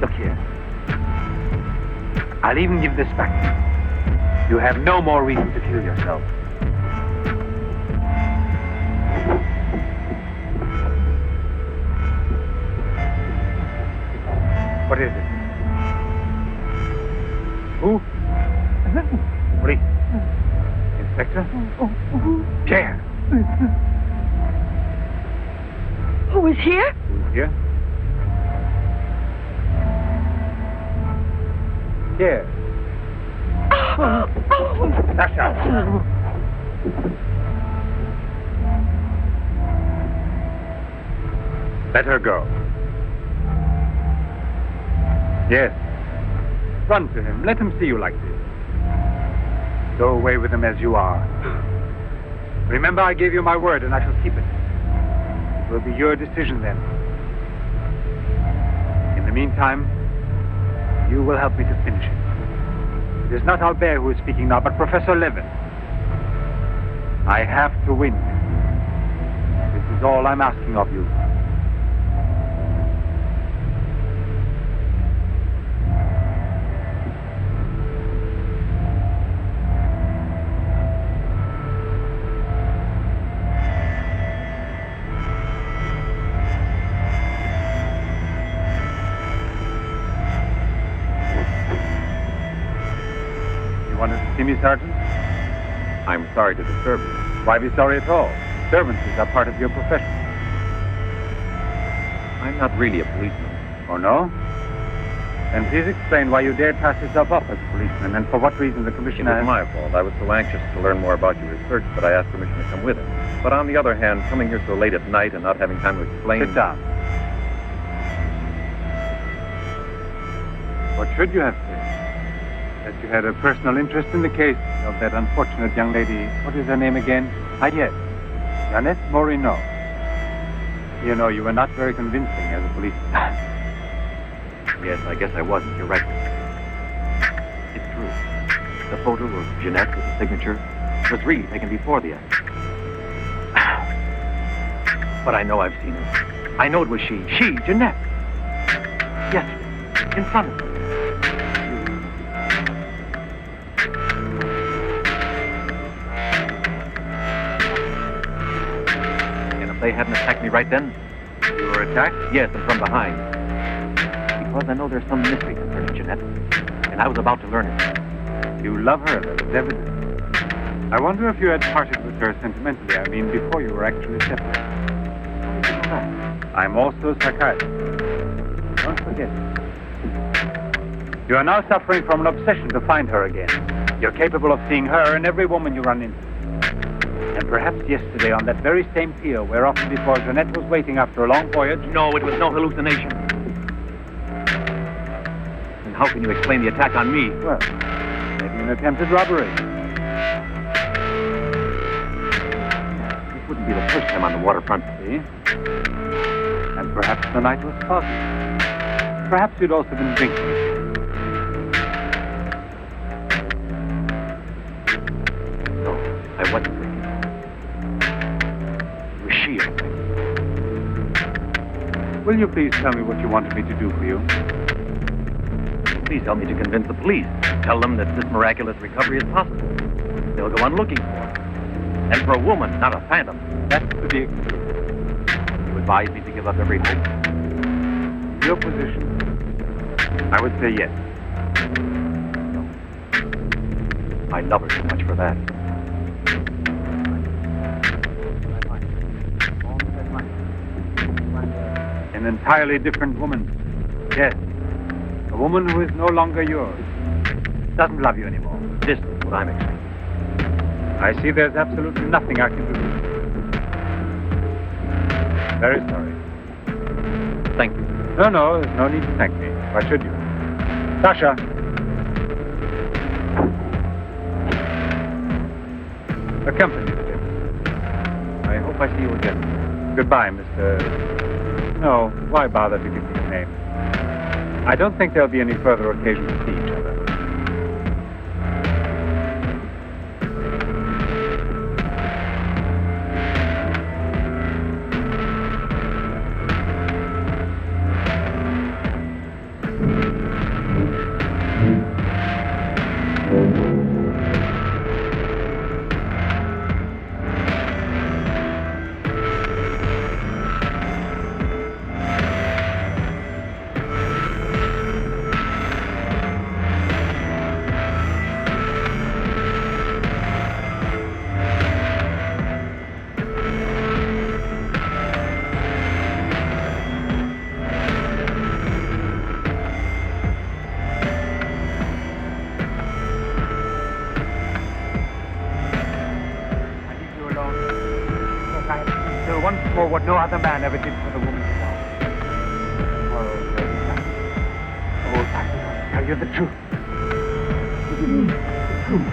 E: Look here. I'll even give this back to you. You have no more reason to kill yourself. What is it? Who? Police. Inspector? Pierre.
F: Who is here?
E: Who's here? Pierre. Sasha. Let her go. Yes. Run to him. Let him see you like this. Go away with him as you are. Remember, I gave you my word, and I shall keep it. It will be your decision then. In the meantime, you will help me to finish it. It is not Albert who is speaking now, but Professor Levin. I have to win. This is all I'm asking of you. You wanted to see me, Sergeant?
I: I'm sorry to disturb you.
E: Why be sorry at all? Servants are part of your profession.
B: I'm not really a policeman.
E: Oh, no? Then please explain why you dared pass yourself up as a policeman, and for what reason the
B: It
E: commissioner
B: was my fault. I was so anxious to learn more about your research that I asked permission to come with him. But on the other hand, coming here so late at night and not having time to explain...
E: Sit down. What should you have said? That you had a personal interest in the case of that unfortunate young lady. What is her name again? Ah, yes. Jeanette Morino. You know, you were not very convincing as a policeman.
I: Yes, I guess I wasn't. You're right. It's true. The photo of Jeanette with the signature was really taken before the act. But I know I've seen her. I know it was she. She, Jeanette. Yesterday, in front of me. And if they hadn't attacked me right then...
E: You were attacked?
I: Yes, and from behind. Because I know there's some mystery concerning Jeanette, and I was about to learn it.
E: You love her, that is evident. I wonder if you had parted with her sentimentally, I mean, before you were actually separated. I'm also a psychiatrist. Don't forget. You are now suffering from an obsession to find her again. You're capable of seeing her and every woman you run into. And perhaps yesterday on that very same pier where often before Jeanette was waiting after a long voyage...
I: No, it was no hallucination. How can you explain the attack on me?
E: Well, maybe an attempted robbery.
I: It wouldn't be the first time on the waterfront.
E: See? And perhaps the night was foggy. Perhaps you'd also been drinking.
I: No, I wasn't drinking. It was she, I think.
E: Will you please tell me what you wanted me to do for you?
I: Please help me to convince the police. Tell them that this miraculous recovery is possible. They'll go on looking for her. And for a woman, not a phantom.
E: That's to be expected.
I: You advise me to give up every hope?
E: In your position, I would say yes.
I: No. I love her too much for that.
E: An entirely different woman. Yes. A woman who is no longer yours. Doesn't love you anymore.
I: This is what I'm expecting.
E: I see there's absolutely nothing I can do. Very sorry.
I: Thank you.
E: No, there's no need to thank me. Why should you? Sasha. Accompany the deputy. I hope I see you again. Goodbye, Mr... No, why bother to give me a name? I don't think there'll be any further occasion to see each other. Once more, what no other man ever did for the woman he loved. Oh, I must tell you the truth. The truth.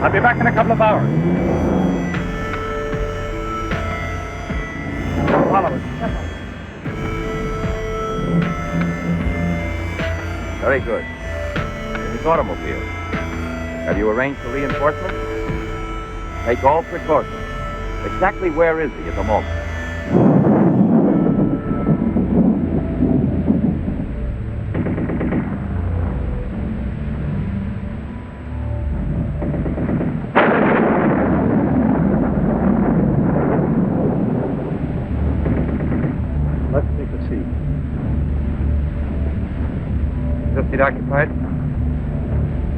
E: I'll be back in a couple of hours. Follow us.
I: Very good. In his automobile. Have you arranged for reinforcements? Take all precautions. Exactly where is he at the moment?
E: see. Is this seat occupied?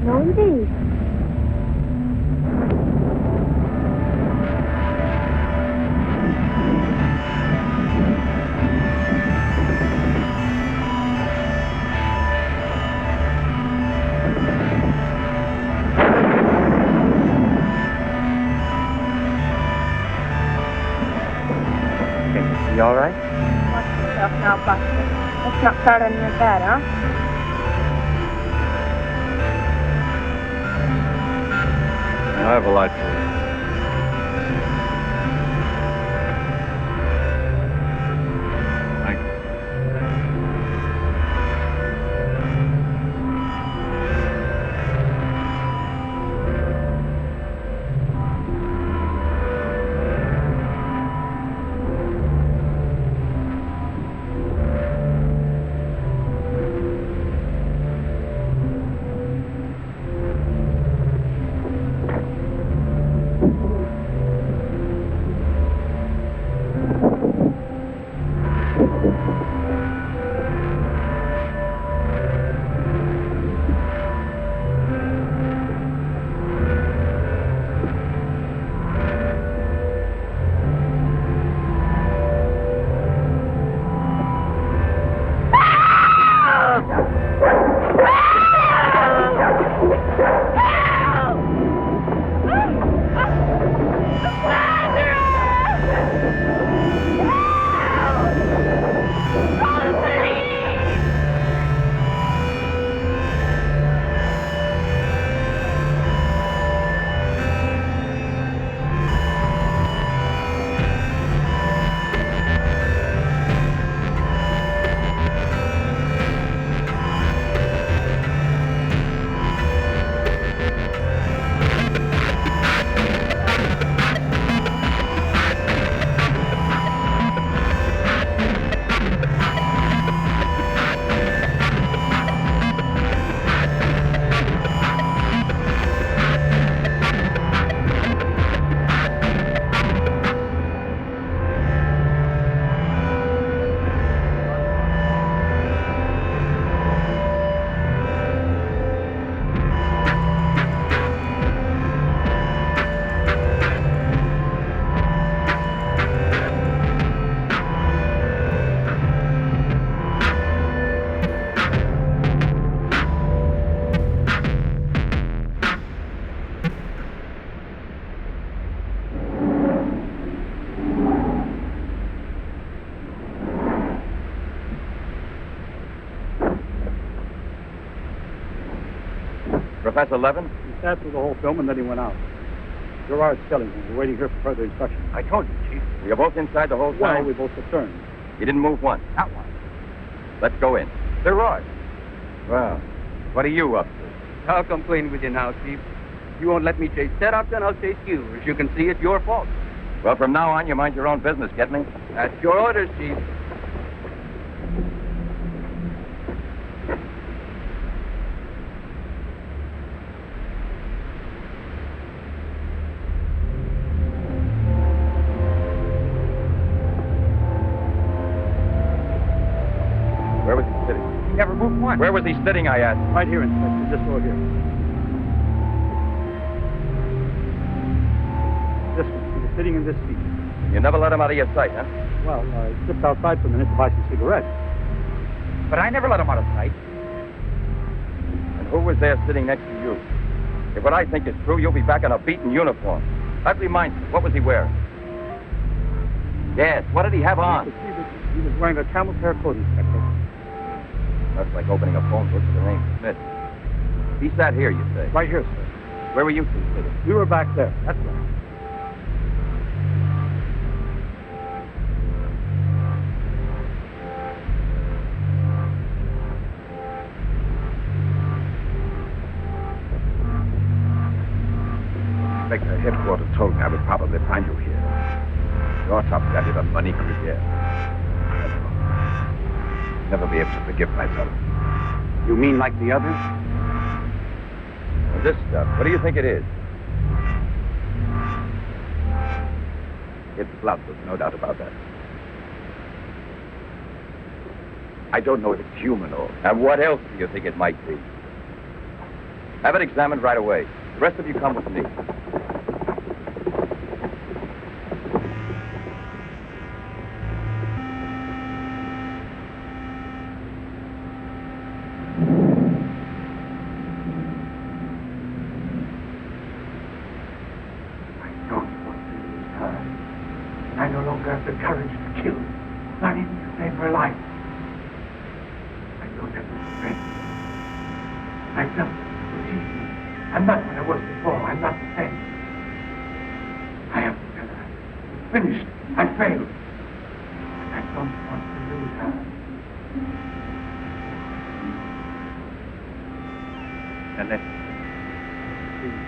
F: No, indeed.
E: You all right?
F: Watch yourself now, Buster. Let's not start any of that, huh?
H: I have a light for you. Thank you.
I: Professor Levin?
E: He sat through the whole film and then he went out. Gerard Skellington, we're waiting here for further instructions.
C: I told you, Chief.
I: We are both inside the whole
E: Well,
I: time?
E: we both returned.
I: You didn't move once.
C: Not one.
I: Let's go in.
C: Gerard.
I: Well, what are you up to?
D: I'll complain with you now, Chief. You won't let me chase setup, then I'll chase you. As you can see, it's your fault.
I: Well, from now on, you mind your own business, get me?
D: That's your orders, Chief.
I: Where was he sitting?
C: He never moved once.
I: Where was he sitting, I asked?
E: Right here, Inspector, this door here. This one. He was sitting in this seat.
I: You never let him out of your sight, huh?
E: Well, I stepped outside for a minute to buy some cigarettes.
C: But I never let him out of sight.
I: And who was there sitting next to you? If what I think is true, you'll be back in a beaten uniform. That reminds me, what was he wearing? Yes, what did he have on?
E: He was wearing a camel's hair coat, Inspector.
I: That's like opening a phone book with the name Smith. He sat here, you say?
E: Right here, sir.
I: Where were you two sitting?
E: We were back there. That's right.
C: Inspector, headquarters told me I would probably find you here. Your top grabbed the money here. Never be able to forgive myself.
J: You mean like the others?
I: This stuff, what do you think it is?
C: It's blood, there's no doubt about that.
J: I don't know if it's human or...
I: And what else do you think it might be? Have it examined right away. The rest of you come with me.
E: I no longer have the courage to kill, not even to save her life. I don't have the strength. I felt it easy. I'm not what I was before. I'm not the same. I am finished. I failed. I don't want to lose her. Annette, please.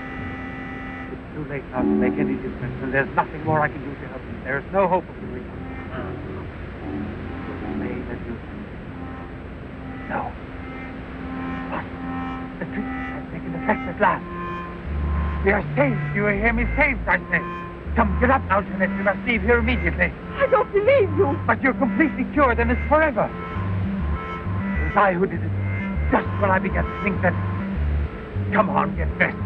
E: It's too late now to make any difference, and there's nothing more I can do to help you. There's no hope of doing it. May that you... No. What? The treatment has taken effect at last. We are saved. You hear me? Saved, I say. Come, get up now, Jeanette. We must leave here immediately.
F: I don't believe you.
E: But you're completely cured, and it's forever. It was I who did it. Just when I began to think that... Come on, get dressed.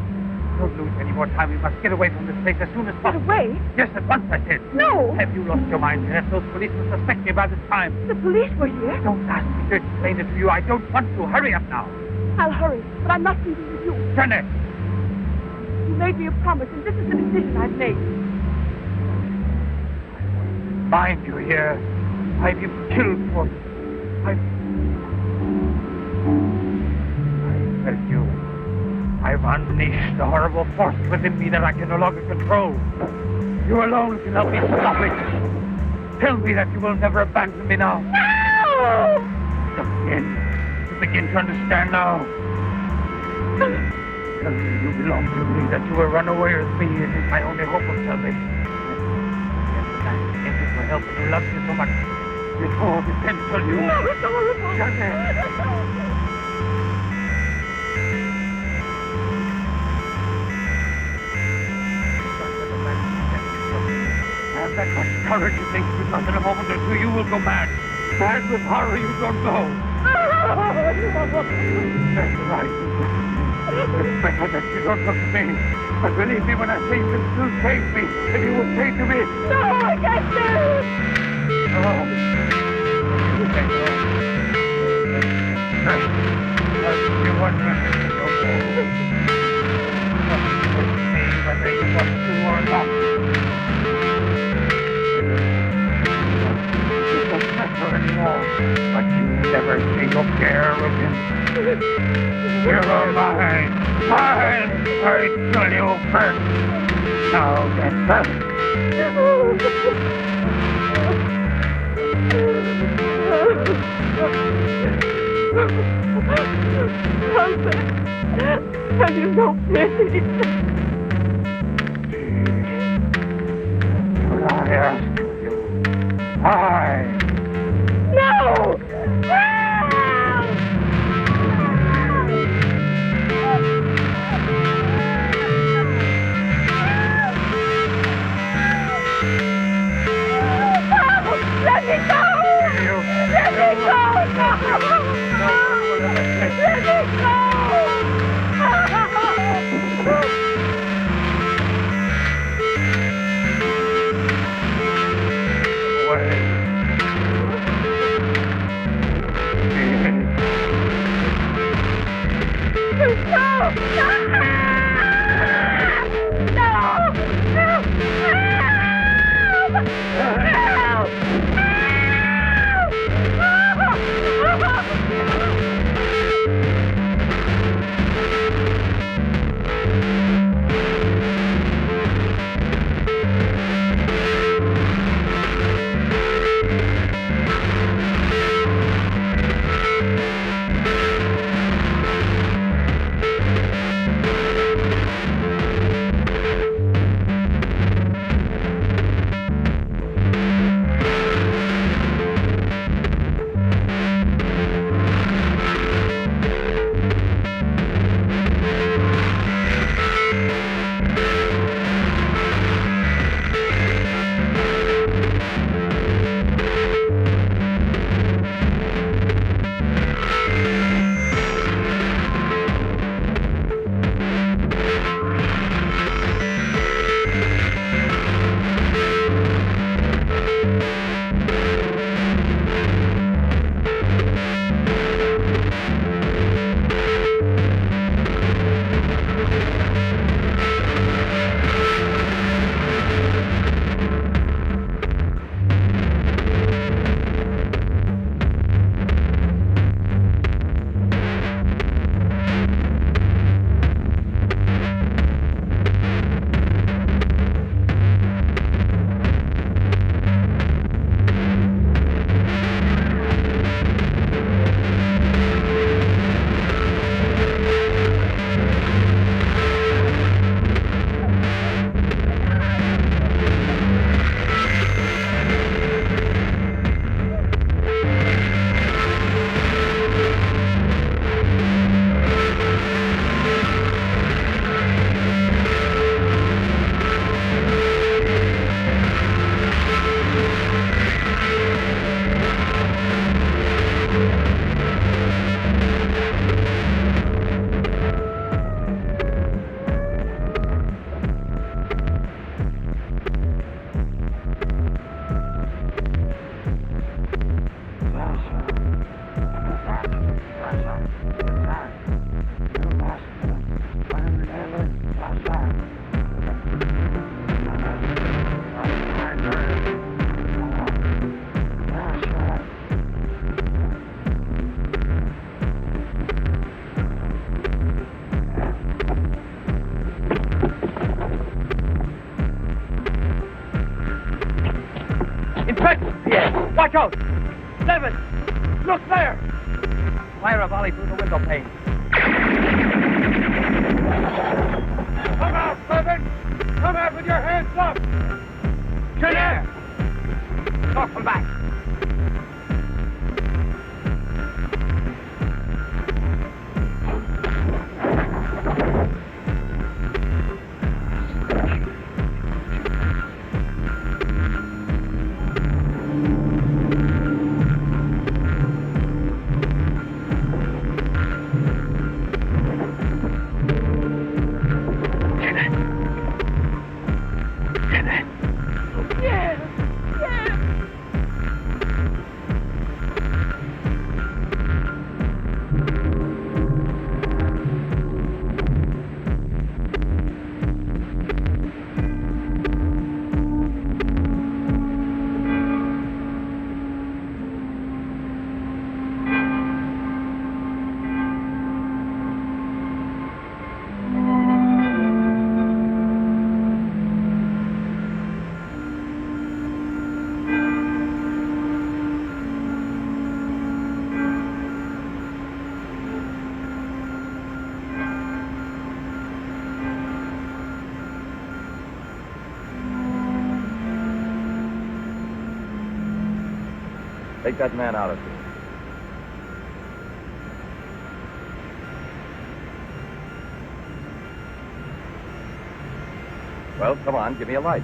E: Don't lose any more time. We must get away from this place as soon as possible.
F: Get away?
E: Yes, at once, I said.
F: No.
E: Have you lost your mind, Jeanette? Those police will suspect me by this time.
F: The police were here?
E: Don't ask me to explain it to you. I don't want to. Hurry up now.
F: I'll hurry, but I'm not leaving with you.
E: Jeanette!
F: You made me a promise, and this is the decision I've made.
E: Mind you here. I've even killed for you. I've felt you. I've unleashed the horrible force within me that I can no longer control. You alone can help me stop it. Tell me that you will never abandon me now.
F: No!
E: You begin to understand now. Tell me you belong to me, that you will run away with me. It is my only hope of salvation. Yes, but I begin to help and who loves you so much. It all depends on you.
F: No, it's horrible.
E: Jeanette. Have that much courage you think because in a moment or two you will go mad. Mad with horror you don't know. That's right. It's better that you don't look at me. But believe me when I say you can still save me, and you will say to me...
F: No, I can't do it.
E: Oh. You can't go. You wonder if you go home. Me, whether you want to or not. Anymore, but you never take a care of him. You're mine. Mine! I tell you first. Now get back.
F: Husband, have you no pity?
E: Should I ask you? Why?
F: No! Let me go! Let me go! Let me go!
D: Watch out! Seven! Look there! Fire a volley through the window pane.
E: Come out, Seven! Come out with your hands up!
D: Junior! Talk from back.
I: Take that man out of here. Well, come on, give me a light.